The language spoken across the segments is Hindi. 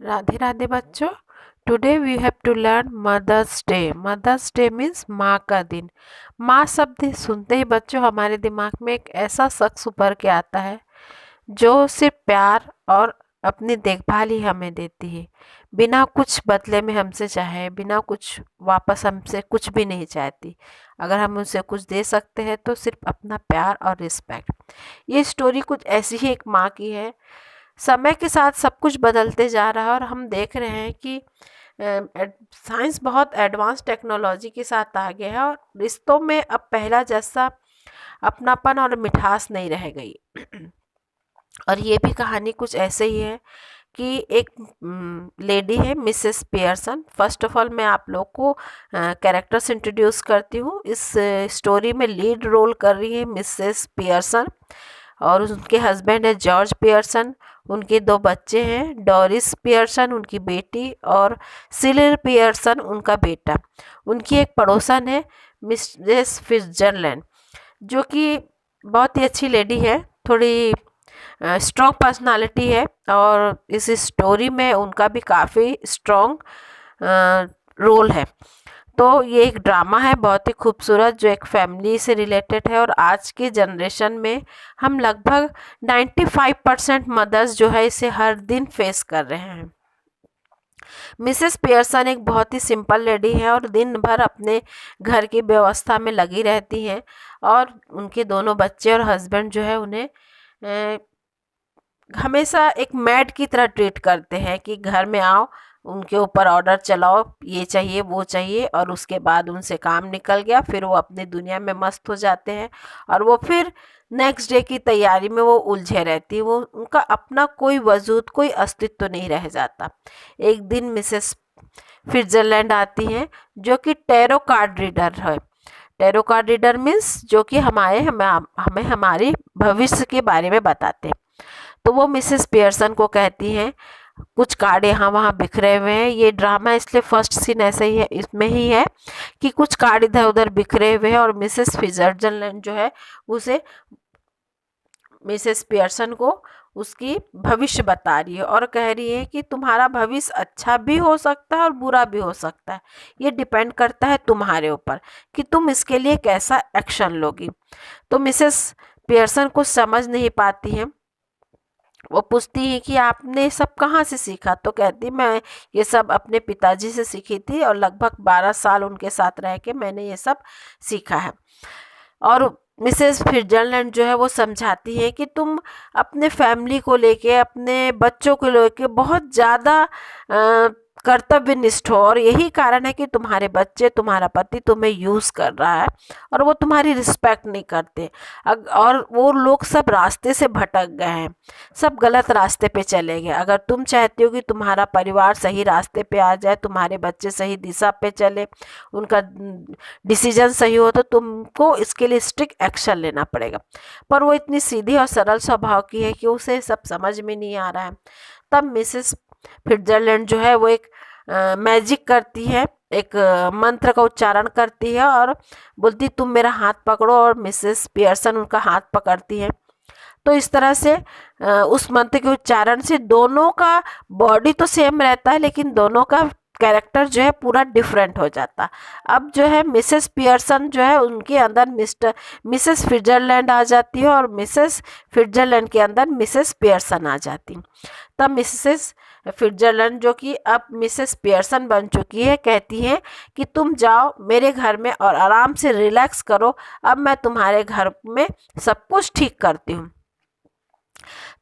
राधे राधे बच्चों। Today we have to learn mother's day. Mother's day means माँ का दिन। माँ शब्द सुनते ही बच्चों हमारे दिमाग में एक ऐसा शख्स उभर के आता है जो सिर्फ प्यार और अपनी देखभाल ही हमें देती है, बिना कुछ बदले में हमसे चाहे, बिना कुछ वापस हमसे कुछ भी नहीं चाहती। अगर हम उनसे कुछ दे सकते हैं तो सिर्फ अपना प्यार और रिस्पेक्ट। ये स्टोरी कुछ ऐसी ही एक माँ की है। समय के साथ सब कुछ बदलते जा रहा है और हम देख रहे हैं कि साइंस बहुत एडवांस टेक्नोलॉजी के साथ आ गया है और रिश्तों में अब पहला जैसा अपनापन और मिठास नहीं रह गई। और ये भी कहानी कुछ ऐसे ही है कि एक लेडी है Mrs Pearson. First of all मैं आप लोग को कैरेक्टर्स इंट्रोड्यूस करती हूँ। इस स्टोरी में लीड रोल कर रही है मिसेस पियर्सन और उनके हस्बैंड है जॉर्ज पियर्सन। उनके 2 बच्चे हैं, डोरिस पियर्सन उनकी बेटी और सिलिर पियर्सन उनका बेटा। उनकी एक पड़ोसन है मिसेस फिट्जरलैंड, जो कि बहुत ही अच्छी लेडी है, थोड़ी स्ट्रॉन्ग पर्सनालिटी है और इस स्टोरी में उनका भी काफ़ी स्ट्रॉन्ग रोल है। तो ये एक ड्रामा है बहुत ही खूबसूरत जो एक फैमिली से रिलेटेड है और आज के जनरेशन में हम लगभग 95% मदर्स जो है इसे हर दिन फेस कर रहे हैं। मिसेस पियर्सन एक बहुत ही सिंपल लेडी है और दिन भर अपने घर की व्यवस्था में लगी रहती हैं और उनके दोनों बच्चे और हस्बैंड जो है उन्हें हमेशा एक मैड की तरह ट्रीट करते हैं कि घर में आओ, उनके ऊपर ऑर्डर चलाओ, ये चाहिए वो चाहिए, और उसके बाद उनसे काम निकल गया, फिर वो अपनी दुनिया में मस्त हो जाते हैं और वो फिर नेक्स्ट डे की तैयारी में वो उलझे रहती है। वो उनका अपना कोई वजूद, कोई अस्तित्व तो नहीं रह जाता। एक दिन मिसेस फिट्जरलैंड आती हैं जो कि टैरो कार्ड रीडर है। टैरो कार्ड रीडर मीन्स जो कि हमें हमारी भविष्य के बारे में बताते हैं। तो वो मिसेस पियर्सन को कहती हैं कुछ कार्ड यहाँ वहाँ बिखरे हुए हैं। ये ड्रामा इसलिए फर्स्ट सीन ऐसे ही है, इसमें ही है कि कुछ कार्ड इधर उधर बिखरे हुए हैं और मिसेस फिट्जरलैंड जो है उसे मिसेस पियर्सन को उसकी भविष्य बता रही है और कह रही है कि तुम्हारा भविष्य अच्छा भी हो सकता है और बुरा भी हो सकता है। ये डिपेंड करता है तुम्हारे ऊपर कि तुम इसके लिए कैसा एक्शन लोगी। तो मिसेस पियर्सन कुछ समझ नहीं पाती हैं। वो पूछती है कि आपने सब कहाँ से सीखा? तो कहती मैं ये सब अपने पिताजी से सीखी थी और लगभग 12 साल उनके साथ रह के मैंने ये सब सीखा है। और मिसेस फिट्जरलैंड जो है वो समझाती है कि तुम अपने फैमिली को लेके, अपने बच्चों को लेके बहुत ज़्यादा कर्तव्यनिष्ठ हो और यही कारण है कि तुम्हारे बच्चे, तुम्हारा पति तुम्हें यूज़ कर रहा है और वो तुम्हारी रिस्पेक्ट नहीं करते। और वो लोग सब रास्ते से भटक गए हैं, सब गलत रास्ते पे चले गए। अगर तुम चाहते हो कि तुम्हारा परिवार सही रास्ते पे आ जाए, तुम्हारे बच्चे सही दिशा पे चले, उनका डिसीजन सही हो, तो तुमको इसके लिए स्ट्रिक्ट एक्शन लेना पड़ेगा। पर वो इतनी सीधी और सरल स्वभाव की है कि उसे सब समझ में नहीं आ रहा है। तब मिसेस फिट्जरलैंड जो है वो एक मैजिक करती है, एक मंत्र का उच्चारण करती है और बोलती तुम मेरा हाथ पकड़ो, और मिसेस पियर्सन उनका हाथ पकड़ती है। तो इस तरह से उस मंत्र के उच्चारण से दोनों का बॉडी तो सेम रहता है लेकिन दोनों का कैरेक्टर जो है पूरा डिफरेंट हो जाता। अब जो है मिसेस पियर्सन जो है उनके अंदर मिसेस फिट्जरलैंड आ जाती है और मिसेस फिट्जरलैंड के अंदर मिसेस पियर्सन आ जाती। तब मिसेस फिट्जरलैंड जो कि अब मिसेस पियर्सन बन चुकी है कहती हैं कि तुम जाओ मेरे घर में और आराम से रिलैक्स करो, अब मैं तुम्हारे घर में सब कुछ ठीक करती हूँ।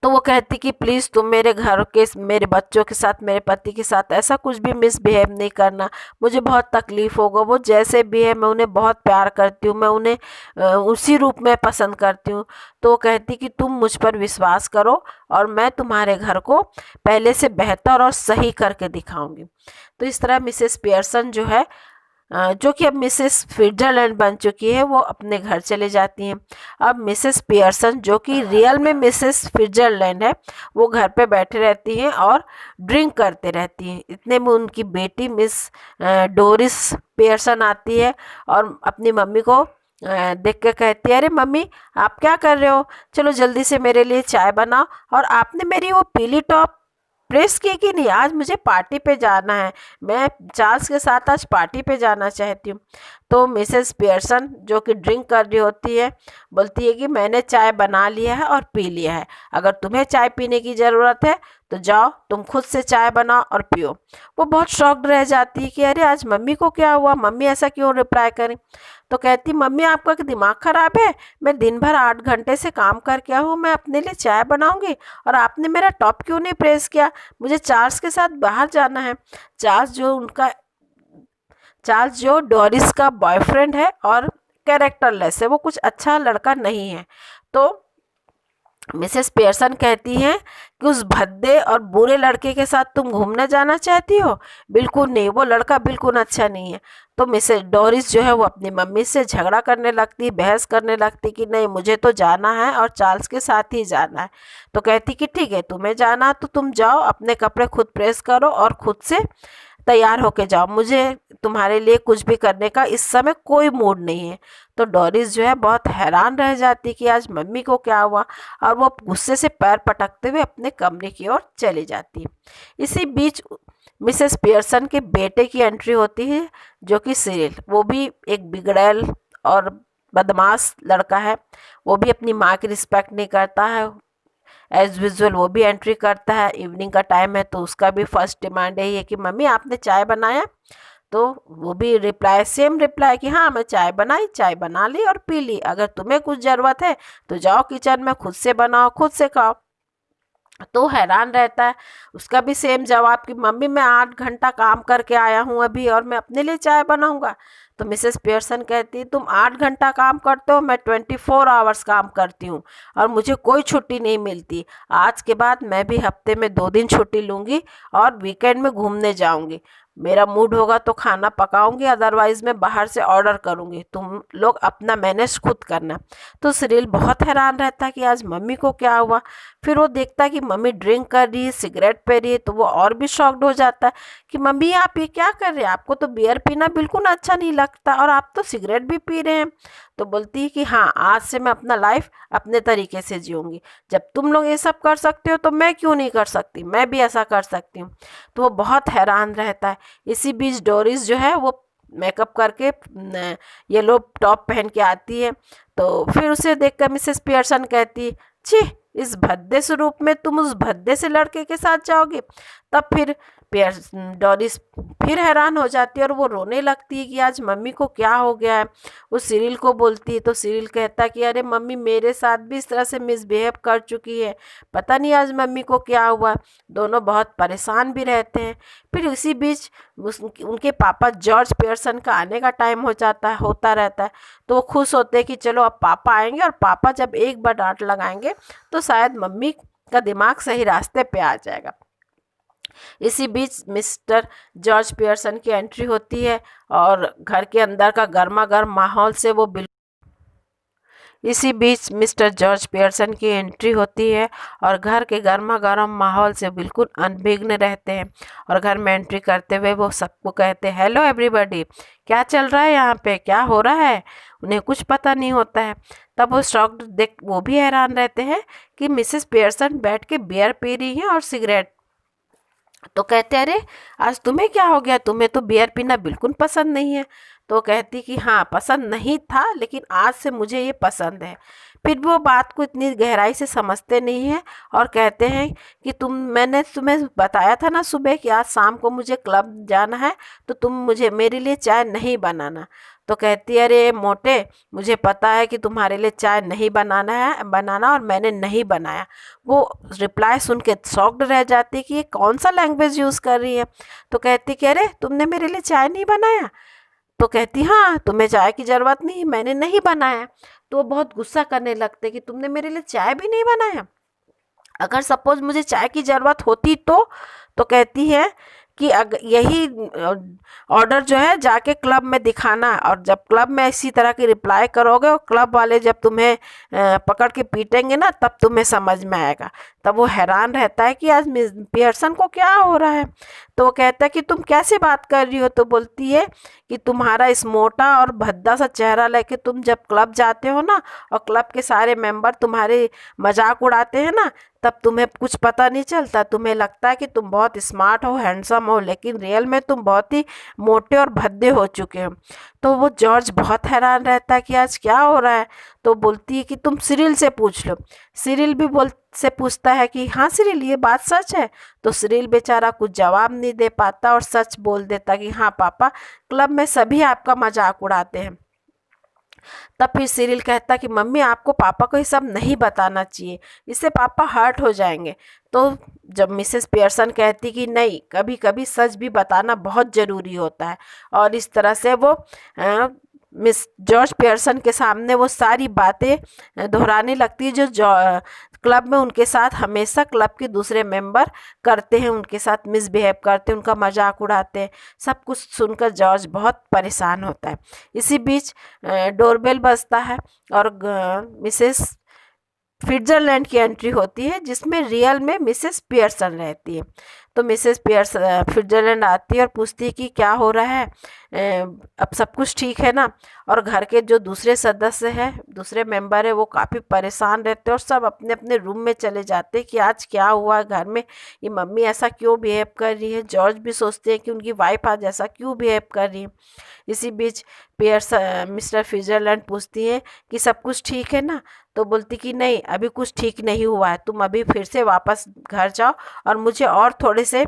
तो वो कहती कि प्लीज़ तुम मेरे घर के, मेरे बच्चों के साथ, मेरे पति के साथ ऐसा कुछ भी मिसबिहेव नहीं करना, मुझे बहुत तकलीफ़ होगा। वो जैसे भी है मैं उन्हें बहुत प्यार करती हूँ, मैं उन्हें उसी रूप में पसंद करती हूँ। तो वो कहती कि तुम मुझ पर विश्वास करो और मैं तुम्हारे घर को पहले से बेहतर और सही करके दिखाऊंगी। तो इस तरह मिसेस पियर्सन जो है जो कि अब मिसेस फिट्जरलैंड बन चुकी है, वो अपने घर चले जाती हैं। अब मिसेस पियर्सन जो कि रियल में मिसेस फिट्जरलैंड है, वो घर पे बैठे रहती हैं और ड्रिंक करते रहती हैं। इतने में उनकी बेटी मिस डोरिस पियर्सन आती है और अपनी मम्मी को देख के कहती है अरे मम्मी आप क्या कर रहे हो, चलो जल्दी से मेरे लिए चाय बनाओ, और आपने मेरी वो पीली टॉप प्रेस की कि नहीं, आज मुझे पार्टी पे जाना है, मैं चार्ल्स के साथ आज पार्टी पे जाना चाहती हूँ। तो मिसेस पियर्सन जो कि ड्रिंक कर रही होती है बोलती है कि मैंने चाय बना लिया है और पी लिया है, अगर तुम्हें चाय पीने की ज़रूरत है तो जाओ तुम खुद से चाय बनाओ और पियो। वो बहुत शॉक्ड रह जाती है कि अरे आज मम्मी को क्या हुआ, मम्मी ऐसा क्यों रिप्लाई करें। तो कहती मम्मी आपका दिमाग ख़राब है, मैं दिन भर 8 घंटे से काम करके आया हूँ, मैं अपने लिए चाय बनाऊंगी और आपने मेरा टॉप क्यों नहीं प्रेस किया, मुझे चार्ल्स के साथ बाहर जाना है। चार्ल्स जो डोरिस का बॉयफ्रेंड है और कैरेक्टरलेस है, वो कुछ अच्छा लड़का नहीं है। तो मिसेस पियर्सन कहती हैं कि उस भद्दे और बुरे लड़के के साथ तुम घूमने जाना चाहती हो, बिल्कुल नहीं, वो लड़का बिल्कुल अच्छा नहीं है। तो मिसेस डोरिस जो है वो अपनी मम्मी से झगड़ा करने लगती, बहस करने लगती कि नहीं मुझे तो जाना है और चार्ल्स के साथ ही जाना है। तो कहती कि ठीक है तुम्हें जाना तो तुम जाओ, अपने कपड़े खुद प्रेस करो और खुद से तैयार होके जाओ, मुझे तुम्हारे लिए कुछ भी करने का इस समय कोई मूड नहीं है। तो डोरिस जो है बहुत हैरान रह जाती कि आज मम्मी को क्या हुआ, और वो गुस्से से पैर पटकते हुए अपने कमरे की ओर चली जाती। इसी बीच मिसेस पियर्सन के बेटे की एंट्री होती है जो कि सिरिल, वो भी एक बिगड़ैल और बदमाश लड़का है, वो भी अपनी माँ की रिस्पेक्ट नहीं करता है। एज यूजुअल वो भी एंट्री करता है, इवनिंग का टाइम है तो उसका भी फर्स्ट डिमांड यही है कि मम्मी आपने चाय बनाया। तो वो भी रिप्लाई सेम रिप्लाई कि हाँ मैं चाय बनाई, चाय बना ली और पी ली, अगर तुम्हें कुछ ज़रूरत है तो जाओ किचन में खुद से बनाओ खुद से खाओ। तो हैरान रहता है, उसका भी सेम जवाब कि मम्मी मैं 8 घंटा काम करके आया हूँ अभी और मैं अपने लिए चाय बनाऊँगा। तो मिसेस पियर्सन कहती है तुम 8 घंटा काम करते हो, मैं 24 आवर्स काम करती हूँ और मुझे कोई छुट्टी नहीं मिलती। आज के बाद मैं भी हफ्ते में 2 दिन छुट्टी लूँगी और वीकेंड में घूमने जाऊँगी, मेरा मूड होगा तो खाना पकाऊंगी, अदरवाइज मैं बाहर से ऑर्डर करूंगी, तुम लोग अपना मैनेज खुद करना। तो सिरिल बहुत हैरान रहता है कि आज मम्मी को क्या हुआ। फिर वो देखता है कि मम्मी ड्रिंक कर रही है, सिगरेट पी रही है, तो वो और भी शॉक्ड हो जाता है कि मम्मी आप ये क्या कर रहे हैं, आपको तो बियर पीना बिल्कुल अच्छा नहीं लगता और आप तो सिगरेट भी पी रहे हैं। तो बोलती है कि हाँ आज से मैं अपना लाइफ अपने तरीके से जीऊँगी, जब तुम लोग ये सब कर सकते हो तो मैं क्यों नहीं कर सकती, मैं भी ऐसा कर सकती हूँ। तो वो बहुत हैरान रहता है। इसी बीच डोरिस जो है वो मेकअप करके येलो टॉप पहन के आती है। तो फिर उसे देखकर मिसेस पियर्सन कहती छी, इस भद्दे स्वरूप में तुम उस भद्दे से लड़के के साथ जाओगे। तब फिर डोरिस फिर हैरान हो जाती है और वो रोने लगती है कि आज मम्मी को क्या हो गया है। वो सिरिल को बोलती है तो सिरिल कहता है कि अरे मम्मी मेरे साथ भी इस तरह से मिसबिहेव कर चुकी है, पता नहीं आज मम्मी को क्या हुआ। दोनों बहुत परेशान भी रहते हैं। फिर उसी बीच उनके पापा जॉर्ज पियर्सन का आने का टाइम होता रहता है। तो वो खुश होते हैं कि चलो अब पापा आएंगे और पापा जब एक बार डांट लगाएंगे तो शायद मम्मी का दिमाग सही रास्ते पे आ जाएगा। इसी बीच मिस्टर जॉर्ज पियर्सन की एंट्री होती है और घर के अंदर का गर्मा गर्म माहौल से वो इसी बीच मिस्टर जॉर्ज पियर्सन की एंट्री होती है और घर के गर्मा गर्म माहौल से बिल्कुल अनभिज्ञ रहते हैं और घर में एंट्री करते हुए वो सबको कहते हैं हेलो एवरीबॉडी, क्या चल रहा है यहाँ पे, क्या हो रहा है। उन्हें कुछ पता नहीं होता है। तब वो शॉक्ड देख वो भी हैरान रहते हैं कि मिसेस पियर्सन बैठ के बियर पी रही हैं और सिगरेट। तो कहते अरे आज तुम्हें क्या हो गया, तुम्हें तो बियर पीना बिल्कुल पसंद नहीं है। तो कहती कि हाँ पसंद नहीं था लेकिन आज से मुझे ये पसंद है। फिर वो बात को इतनी गहराई से समझते नहीं हैं और कहते हैं कि मैंने तुम्हें बताया था ना सुबह कि आज शाम को मुझे क्लब जाना है तो तुम मुझे मेरे लिए चाय नहीं बनाना। तो कहती है अरे मोटे, मुझे पता है कि तुम्हारे लिए चाय नहीं बनाना और मैंने नहीं बनाया। वो रिप्लाई सुन के शॉक्ड रह जाती कि ये कौन सा लैंग्वेज यूज़ कर रही है। तो कहती कि अरे तुमने मेरे लिए चाय नहीं बनाया। तो कहती हाँ तुम्हें चाय की ज़रूरत नहीं, मैंने नहीं बनाया। तो वो बहुत गुस्सा करने लगते कि तुमने मेरे लिए चाय भी नहीं बनाया, अगर सपोज मुझे चाय की ज़रूरत होती तो कहती है कि यही ऑर्डर जो है जाके क्लब में दिखाना और जब क्लब में इसी तरह की रिप्लाई करोगे और क्लब वाले जब तुम्हें पकड़ के पीटेंगे ना तब तुम्हें समझ में आएगा। तब वो हैरान रहता है कि आज मिस पियर्सन को क्या हो रहा है। तो वो कहता है कि तुम कैसे बात कर रही हो। तो बोलती है कि तुम्हारा इस मोटा और भद्दा सा चेहरा लेके तुम जब क्लब जाते हो ना और क्लब के सारे मेंबर तुम्हारे मजाक उड़ाते हैं ना, तब तुम्हें कुछ पता नहीं चलता, तुम्हें लगता है कि तुम बहुत स्मार्ट हो, हैंडसम हो, लेकिन रियल में तुम बहुत ही मोटे और भद्दे हो चुके हो। तो वो जॉर्ज बहुत हैरान रहता है कि आज क्या हो रहा है। तो बोलती है कि तुम सिरिल से पूछ लो। सिरिल भी से पूछता है कि हाँ सिरिल, ये बात सच है। तो सिरिल बेचारा कुछ जवाब नहीं दे पाता और सच बोल देता कि हाँ पापा, क्लब में सभी आपका मजाक उड़ाते हैं। तब फिर सिरिल कहता कि मम्मी, आपको पापा को ये सब नहीं बताना चाहिए, इससे पापा हर्ट हो जाएंगे। तो जब मिसेस पियर्सन कहती कि नहीं, कभी कभी सच भी बताना बहुत ज़रूरी होता है, और इस तरह से वो मिस जॉर्ज पियर्सन के सामने वो सारी बातें दोहराने लगती है जो क्लब में उनके साथ हमेशा क्लब के दूसरे मेंबर करते हैं, उनके साथ मिसबिहेव करते हैं, उनका मजाक उड़ाते हैं। सब कुछ सुनकर जॉर्ज बहुत परेशान होता है। इसी बीच डोरबेल बजता है और मिसेस स्विट्ज़रलैंड की एंट्री होती है, जिसमें रियल में मिसेस पियर्सन रहती है। तो मिसेस स्विट्ज़रलैंड आती है और पूछती है कि क्या हो रहा है, अब सब कुछ ठीक है ना। और घर के जो दूसरे सदस्य हैं, दूसरे मेंबर है, वो काफ़ी परेशान रहते हैं और सब अपने अपने रूम में चले जाते हैं कि आज क्या हुआ घर में, ये मम्मी ऐसा क्यों बिहेव कर रही है। जॉर्ज भी सोचते हैं कि उनकी वाइफ आज ऐसा क्यों बिहेव कर रही है। इसी बीच मिस्टर स्विट्ज़रलैंड पूछती हैं कि सब कुछ ठीक है ना। तो बोलती कि नहीं, अभी कुछ ठीक नहीं हुआ है, तुम अभी फिर से वापस घर जाओ और मुझे और थोड़े से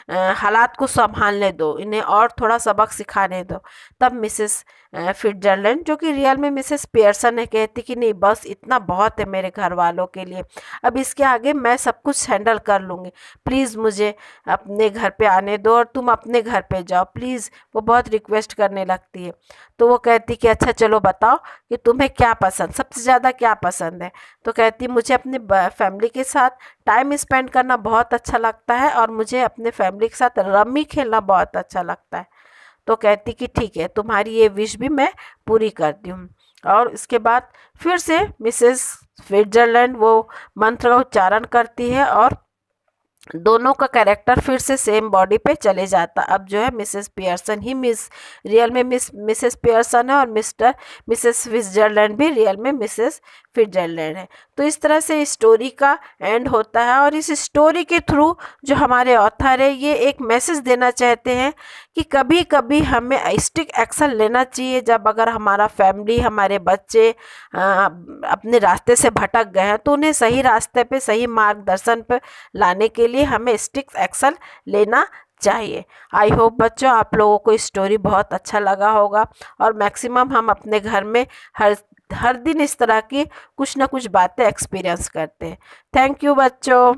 हालात को संभालने दो, इन्हें और थोड़ा सबक सिखाने दो। तब मिसेस स्विट्ज़रलैंड, जो कि रियल में मिसेस पियर्सन है, कहती कि नहीं, बस इतना बहुत है मेरे घर वालों के लिए, अब इसके आगे मैं सब कुछ हैंडल कर लूँगी, प्लीज़ मुझे अपने घर पे आने दो और तुम अपने घर पे जाओ प्लीज़। वो बहुत रिक्वेस्ट करने लगती है। तो वो कहती कि अच्छा चलो बताओ कि तुम्हें क्या पसंद, सबसे ज़्यादा क्या पसंद है। तो कहती मुझे अपने फैमिली के साथ टाइम स्पेंड करना बहुत अच्छा लगता है और मुझे अपने फैमिली के साथ रम्मी खेलना बहुत अच्छा लगता है। तो कहती कि ठीक है, तुम्हारी ये विश भी मैं पूरी करती हूँ। और इसके बाद फिर से मिसेस स्विट्ज़रलैंड वो मंत्र का उच्चारण करती है और दोनों का कैरेक्टर फिर से सेम बॉडी पे चले जाता। अब जो है मिसेस पियर्सन ही रियल में मिसेस पियर्सन है और मिसेस स्विट्ज़रलैंड भी रियल में मिसेस स्विट्ज़रलैंड है। तो इस तरह से स्टोरी का एंड होता है और इस स्टोरी के थ्रू जो हमारे ऑथर है ये एक मैसेज देना चाहते हैं कि कभी कभी हमें स्ट्रिक्ट एक्शन लेना चाहिए जब अगर हमारा फैमिली, हमारे बच्चे अपने रास्ते से भटक गए हैं, तो उन्हें सही रास्ते पे, सही मार्गदर्शन पे लाने के लिए हमें स्ट्रिक्ट एक्शन लेना चाहिए। आई होप बच्चों आप लोगों को स्टोरी बहुत अच्छा लगा होगा और मैक्सिमम हम अपने घर में हर दिन इस तरह की कुछ ना कुछ बातें एक्सपीरियंस करते हैं। थैंक यू बच्चों।